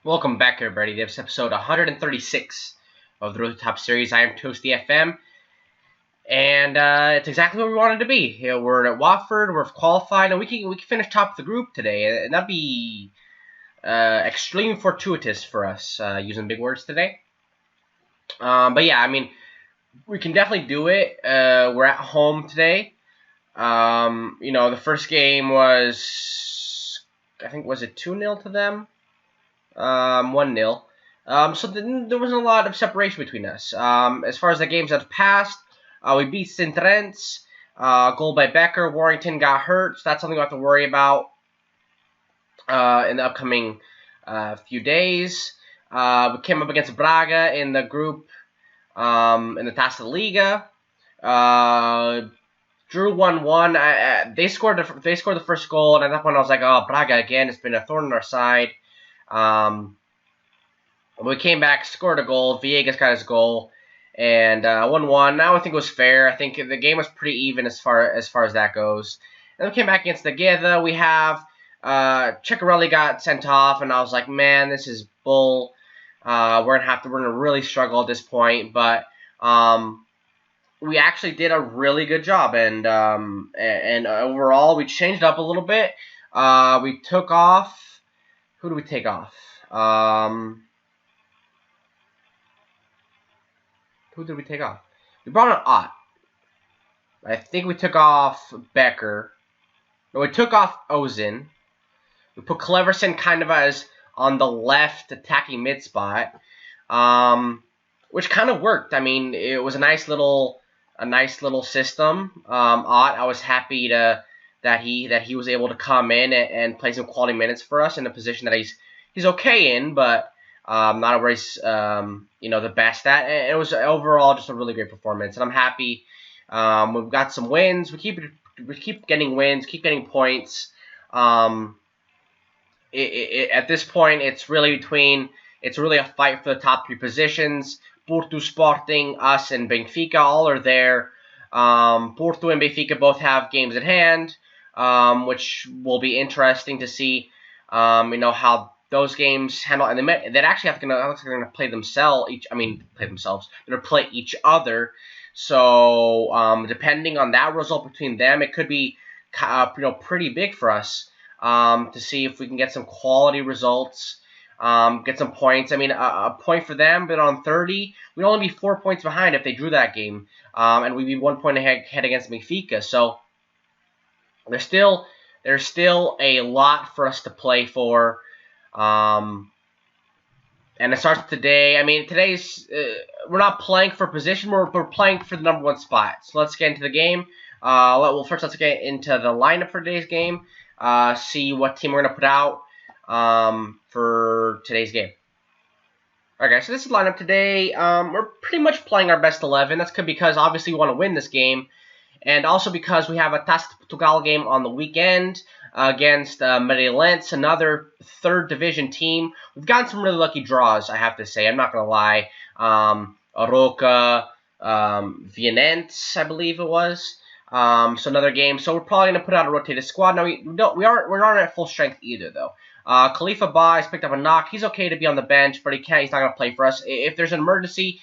Welcome back, everybody. This is episode 136 of the Road to Top Series. I am Toasty FM, and it's exactly where we wanted to be. You know, we're at Watford, we're qualified, and we can finish top of the group today, and that'd be extremely fortuitous for us, using big words today. But yeah, I mean, we can definitely do it. We're at home today. You know, the first game was, I think, was it 2-0 to them? 1-0. So there wasn't a lot of separation between us. As far as the games that have passed, we beat St. Trent's, goal by Becker. Warrington got hurt, so that's something we have to worry about in the upcoming few days. We came up against Braga in the group in the Taça Liga. Drew 1-1. They scored the first goal, and at that point I was like, oh, Braga again. It's been a thorn in our side. We came back, scored a goal. Villegas got his goal, and 1-1. Now I think it was fair. I think the game was pretty even as far as that goes. And we came back against the Geda. We have Ceccarelli got sent off, and I was like, man, this is bull. We're gonna really struggle at this point. But we actually did a really good job, and overall we changed up a little bit. We took off. Who do we take off? Who did we take off? We brought on Ott. I think we took off Becker. No, we took off Ozin. We put Cleverson kind of as on the left attacking mid spot, which kind of worked. I mean, it was a nice little system. Ott, I was happy that he was able to come in and play some quality minutes for us in a position that he's okay in, but not where he's the best at. And it was overall just a really great performance, and I'm happy. We've got some wins. We keep getting wins, keep getting points. At this point, it's really a fight for the top three positions. Porto, Sporting, us, and Benfica all are there. Porto and Benfica both have games at hand, which will be interesting to see, how those games handle. And they're actually going to play themselves. They're going to play each other. So depending on that result between them, it could be pretty big for us to see if we can get some quality results. Get some points. I mean, a point for them, but on 30, we'd only be 4 points behind if they drew that game, and we'd be 1 point ahead against Benfica. So there's still a lot for us to play for, and it starts today. I mean, we're not playing for position; we're playing for the number 1 spot. So let's get into the game. Let's get into the lineup for today's game. See what team we're gonna put out for today's game. Okay, so this is the lineup today. We're pretty much playing our best 11. That's because obviously we want to win this game, and also because we have a Taça de Portugal game on the weekend against Marilense, another 3rd division team. We've gotten some really lucky draws, I have to say. I'm not going to lie. Aroca, Vienense, I believe it was. So another game. So we're probably going to put out a rotated squad. Now we're not at full strength either, though. Khalifa Ba has picked up a knock. He's okay to be on the bench, but he's not going to play for us. If there's an emergency,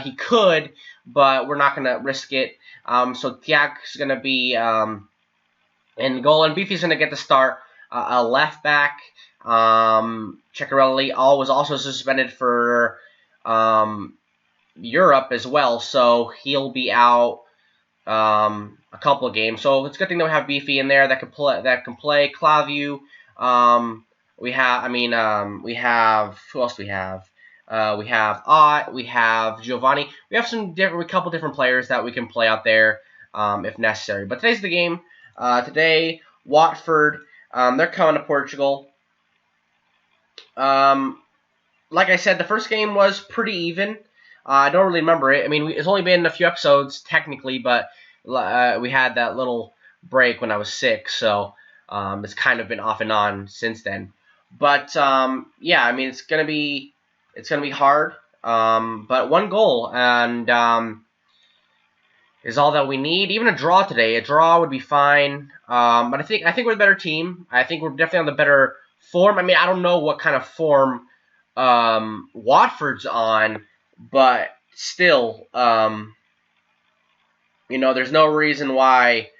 he could, but we're not going to risk it. So Tiag's going to be in goal, and Beefy's going to get the start. A left back. Ceccarelli was also suspended for Europe as well, so he'll be out a couple of games. So it's a good thing that we have Beefy in there that can play. Claviu. We have who else do we have? We have Ott, we have Giovanni. We have a couple different players that we can play out there if necessary. But today's the game. Today, Watford, they're coming to Portugal. Like I said, the first game was pretty even. I don't really remember it. I mean, it's only been a few episodes technically, but we had that little break when I was sick, so it's kind of been off and on since then. But yeah, I mean, it's gonna be hard. But 1 goal and is all that we need. Even a draw today, a draw would be fine. But I think we're the better team. I think we're definitely on the better form. I mean, I don't know what kind of form Watford's on, but still, there's no reason why,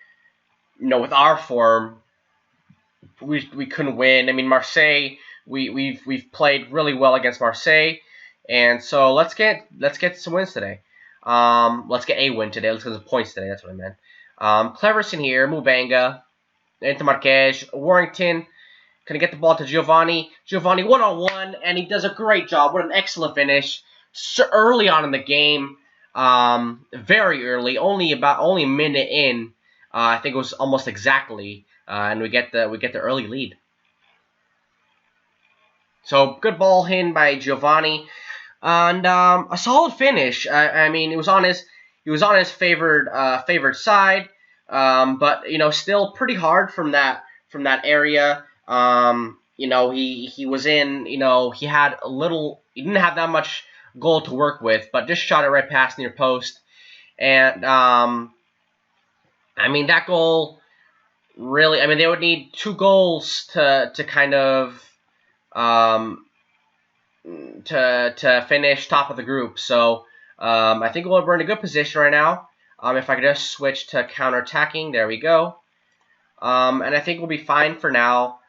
with our form, we couldn't win. I mean, Marseille, we've played really well against Marseille, and so let's get some wins today. Let's get a win today. Let's get some points today. That's what I meant. Cleverson here, Mubanga, into Marques, Warrington. Gonna get the ball to Giovanni. Giovanni one-on-one, and he does a great job. What an excellent finish. So early on in the game, very early, only a minute in. I think it was almost exactly, and we get the early lead. So good ball in by Giovanni, and a solid finish. I mean, he was on his favored side, but still pretty hard from that area. He was in, he had he didn't have that much goal to work with, but just shot it right past near post. And, I mean, that goal really, I mean, they would need 2 goals to kind of, to finish top of the group. So, I think we're in a good position right now. If I could just switch to counter-attacking, there we go. And I think we'll be fine for now.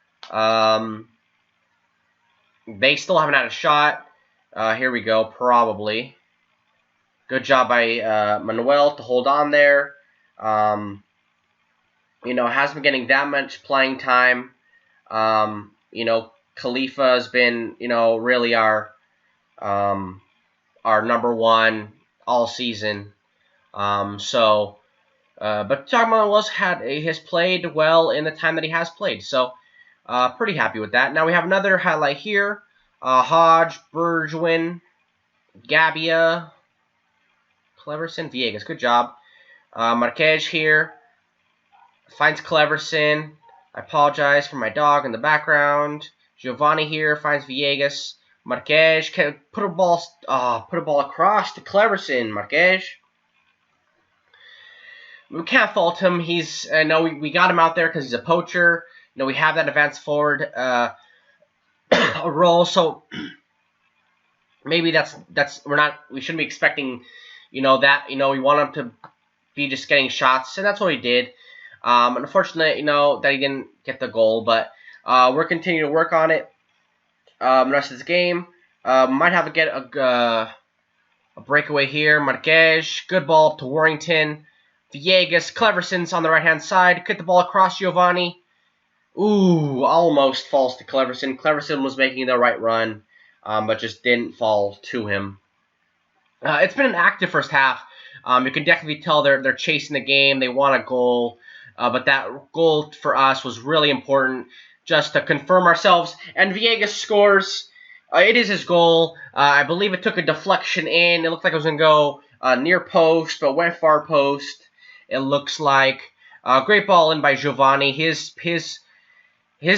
They still haven't had a shot. Here we go, probably. Good job by Manuel to hold on there. Hasn't been getting that much playing time. Khalifa has been, really our number 1 all season. But Thiago Manuel has played well in the time that he has played. So, pretty happy with that. Now we have another highlight here. Hodge, Bergwijn, Gabia, Cleverson, Villegas. Good job. Marques here. Finds Cleverson. I apologize for my dog in the background. Giovanni here finds Villegas. Marques can put a ball across to Cleverson. Marques. We can't fault him. He's we got him out there because he's a poacher. We have that advanced forward role, so maybe we shouldn't be expecting that we want him to be just getting shots, and that's what he did. Unfortunately, that he didn't get the goal, but we're continuing to work on it. The rest of this game, might have to get a breakaway here. Marques, good ball up to Warrington. Villegas, Cleverson's on the right-hand side. Get the ball across Giovanni. Ooh, almost falls to Cleverson. Cleverson was making the right run, but just didn't fall to him. It's been an active first half. You can definitely tell they're chasing the game. They want a goal, but that goal for us was really important just to confirm ourselves. And Villegas scores. It is his goal. I believe it took a deflection in. It looked like it was going to go near post, but went far post. It looks like. Great ball in by Giovanni. His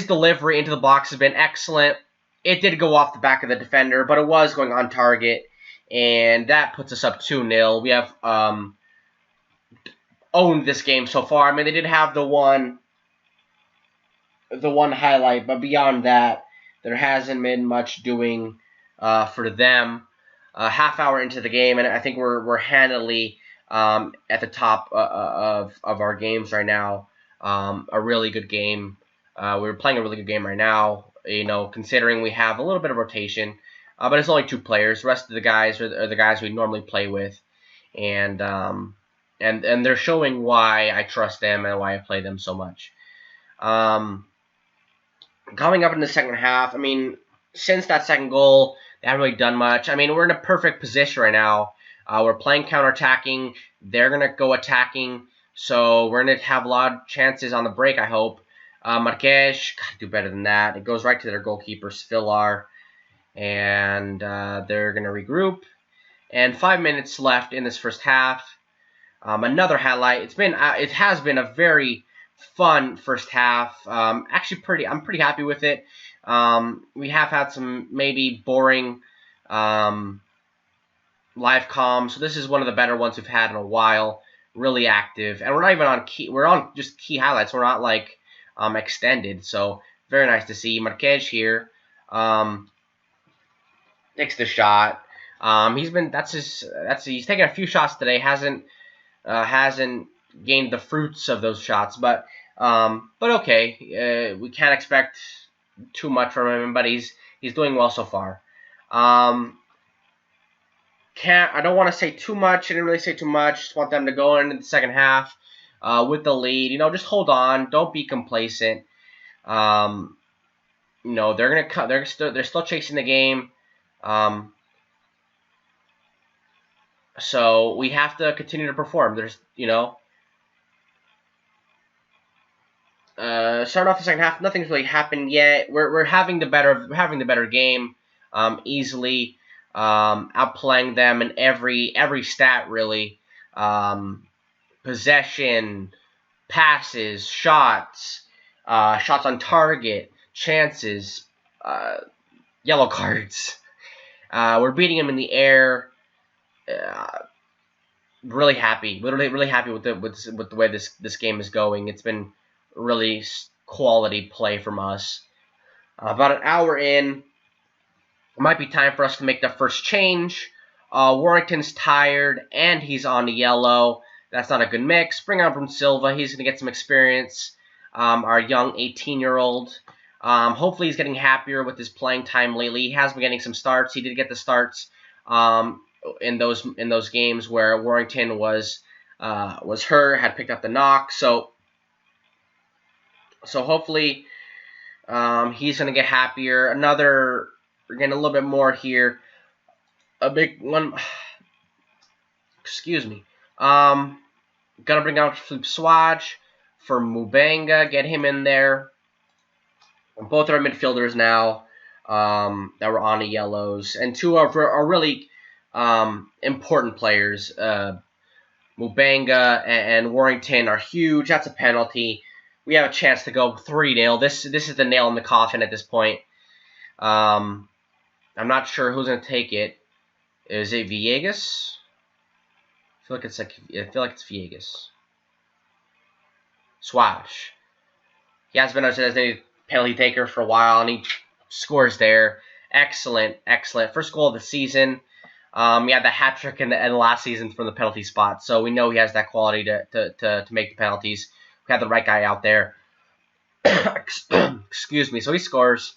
delivery into the box has been excellent. It did go off the back of the defender, but it was going on target, and that puts us up 2-0. We have owned this game so far. I mean, they did have the one highlight, but beyond that, there hasn't been much doing for them. Half hour into the game, and I think we're handily at the top of our games right now. A really good game. We're playing a really good game right now, considering we have a little bit of rotation. But it's only 2 players. The rest of the guys are the guys we normally play with. And they're showing why I trust them and why I play them so much. Coming up in the second half, I mean, since that second goal, they haven't really done much. I mean, we're in a perfect position right now. We're playing counterattacking. They're going to go attacking. So we're going to have a lot of chances on the break, I hope. Marques, gotta do better than that. It goes right to their goalkeeper, Svilar. And they're going to regroup. And 5 minutes left in this first half. Another highlight. It has been a very fun first half. Actually, I'm pretty happy with it. We have had some maybe boring live comms, so this is one of the better ones we've had in a while. Really active, and we're not even on key. We're on just key highlights. We're not like extended. So very nice to see Marques here. takes the shot. He's taken a few shots today. Hasn't gained the fruits of those shots, but okay. We can't expect too much from him, but he's doing well so far. I don't want to say too much. I didn't really say too much. Just want them to go into the second half with the lead. Just hold on. Don't be complacent. They're gonna cut. They're still chasing the game. So we have to continue to perform. Starting off the second half, nothing's really happened yet. We're having the better game, easily, outplaying them in every stat really. Possession, passes, shots, shots on target, chances, yellow cards. We're beating them in the air. Really happy, really happy with the way this game is going. It's been really quality play from us. About an hour in, it might be time for us to make the first change. Warrington's tired and he's on yellow. That's not a good mix. Bring on Bruno Silva. He's going to get some experience. Our young 18-year-old. Hopefully he's getting happier with his playing time lately. He has been getting some starts. He did get the starts in those games where Warrington was hurt, had picked up the knock. So hopefully he's going to get happier. We're getting a little bit more here. A big one. Excuse me. Gonna bring out Philippe Swaj for Mubanga. Get him in there. Both are midfielders now that were on the yellows. And two are really important players. Mubanga and Warrington are huge. That's a penalty. We have a chance to go 3-0. This is the nail in the coffin at this point. I'm not sure who's going to take it. Is it Villegas? I feel like it's Villegas. Swaj. He has been a designated penalty taker for a while, and he scores there. Excellent. First goal of the season. He had the hat trick in the last season from the penalty spot, so we know he has that quality to make the penalties. We have the right guy out there. Excuse me. So he scores.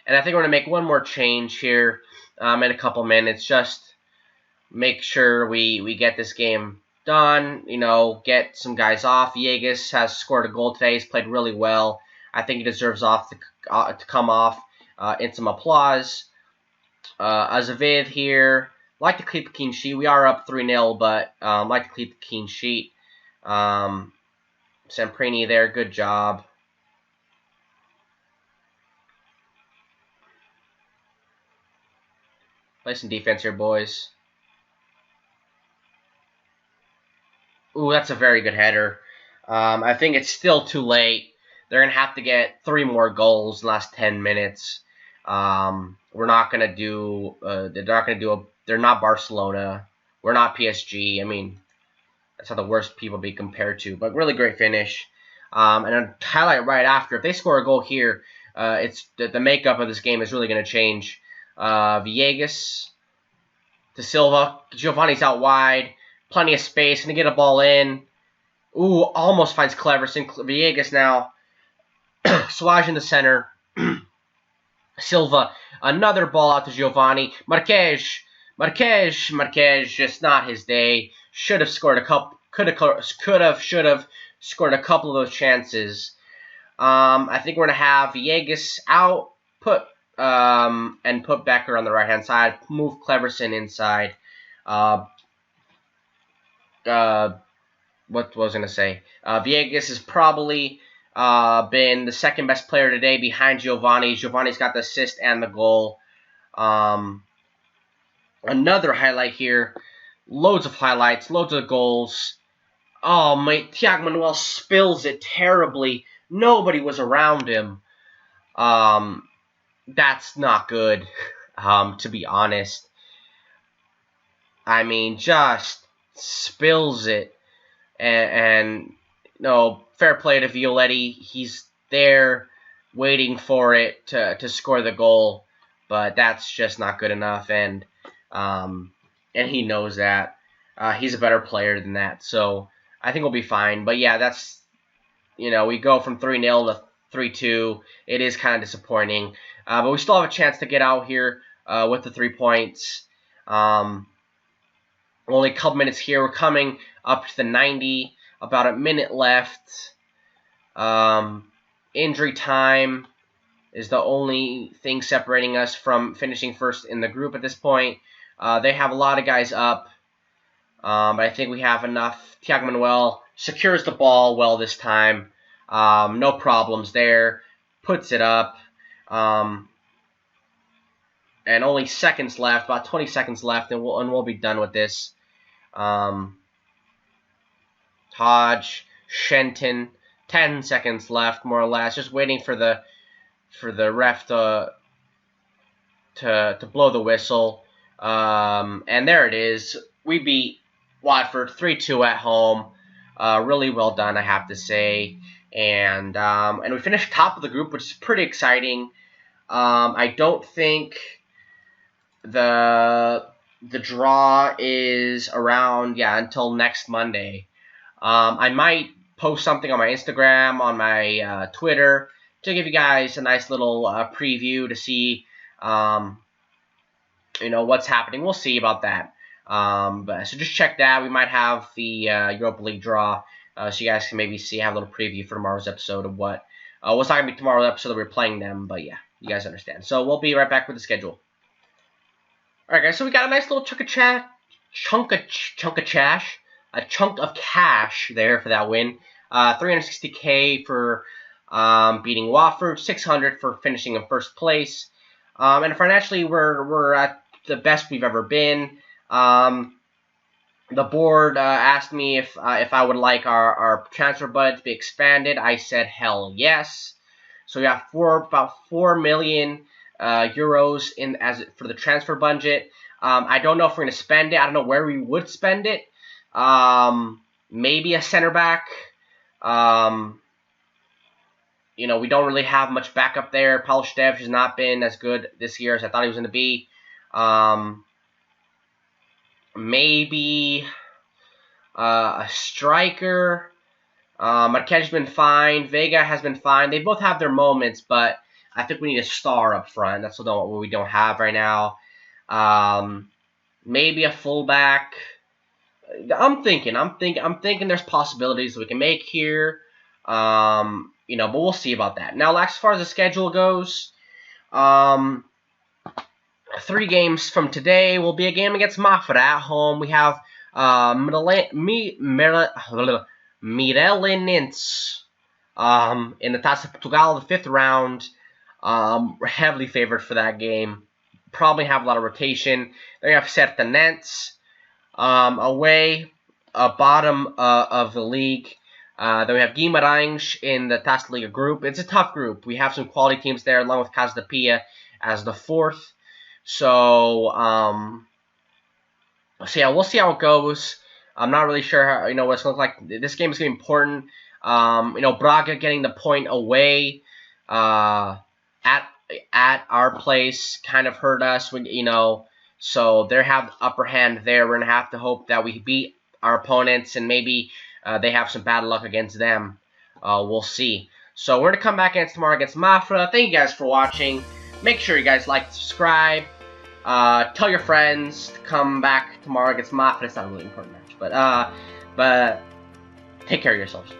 And I think we're going to make one more change here in a couple minutes. Just make sure we get this game done. Get some guys off. Villegas has scored a goal today. He's played really well. I think he deserves to come off in some applause. Azevedo here. Like to keep the clean sheet. We are up 3-0, but like to keep the clean sheet. Samprini there. Good job. Play some defense here, boys. Ooh, that's a very good header. I think it's still too late. They're going to have to get 3 more goals in the last 10 minutes. We're not going to do... they're not Barcelona. We're not PSG. I mean, that's how the worst people be compared to. But really great finish. And a highlight right after. If they score a goal here, it's the makeup of this game is really going to change. Villegas to Silva. Giovanni's out wide. Plenty of space. Going to get a ball in. Ooh, almost finds Cleverson. Villegas now. Swaj in the center. Silva. Another ball out to Giovanni. Marquez, just not his day. Should have scored a couple. Should have scored a couple of those chances. I think we're going to have Villegas out. Put Becker on the right-hand side. Move Cleverson inside. What was I going to say? Villegas has probably been the second best player today behind Giovanni. Giovanni's got the assist and the goal. Another highlight here. Loads of highlights. Loads of goals. Oh, Thiago Manuel spills it terribly. Nobody was around him. That's not good, to be honest. I mean, just spills it. And no, fair play to Violetti. He's there waiting for it to score the goal. but that's just not good enough, and he knows that. He's a better player than that, so I think we'll be fine. But yeah, that's, we go from 3-0 to 3-2. It is kind of disappointing, but we still have a chance to get out here with the 3 points. Only a couple minutes here. We're coming up to the 90, about a minute left. Injury time is the only thing separating us from finishing first in the group at this point. They have a lot of guys up, but I think we have enough. Thiago Manuel secures the ball well this time. No problems there. Puts it up. And only seconds left, about 20 seconds left, and we'll be done with this. Hodge, Shenton, 10 seconds left, more or less. Just waiting for the ref to blow the whistle. And there it is. We beat Watford 3-2 at home. Really well done, I have to say. And we finished top of the group, which is pretty exciting. I don't think the draw is around until next Monday. I might post something on my Instagram, on my Twitter, to give you guys a nice little preview to see what's happening. We'll see about that. So just check that. We might have the Europa League draw, so you guys can maybe have a little preview for tomorrow's episode of what's not going to be tomorrow's episode that we're playing them, but yeah, you guys understand. So we'll be right back with the schedule. Alright guys, so we got a nice little chunk of cash there for that win. 360k for beating Watford, 600 for finishing in first place. And financially, we're at the best we've ever been. The board asked me if I would like our transfer budget to be expanded. I said hell yes. So we have about 4 million euros for the transfer budget. I don't know if we're going to spend it. I don't know where we would spend it. Maybe a center back. We don't really have much backup there. Paul Stev has not been as good this year as I thought he was going to be. Maybe a striker. Marquez has been fine. Vega has been fine. They both have their moments, but I think we need a star up front. That's what we don't have right now. Maybe a fullback. I'm thinking there's possibilities we can make here. But we'll see about that. Now, as far as the schedule goes, 3 games from today will be a game against Mafra at home. We have Mirelenenses in the Taça de Portugal, the 5th round. We're heavily favored for that game. Probably have a lot of rotation. Then we have Sertanense away, bottom of the league. Then we have Guimarães in the Taça Liga group. It's a tough group. We have some quality teams there, along with Casa de Pia as the 4th. So, yeah, we'll see how it goes. I'm not really sure how, what it's going to look like. This game is going to be important. Braga getting the point away at our place kind of hurt us, so they have the upper hand there. We're going to have to hope that we beat our opponents, and maybe they have some bad luck against them. We'll see. So we're going to come back tomorrow against Mafra. Thank you guys for watching. Make sure you guys like, subscribe. Tell your friends to come back tomorrow against Mafra. It's not a really important match, but take care of yourselves.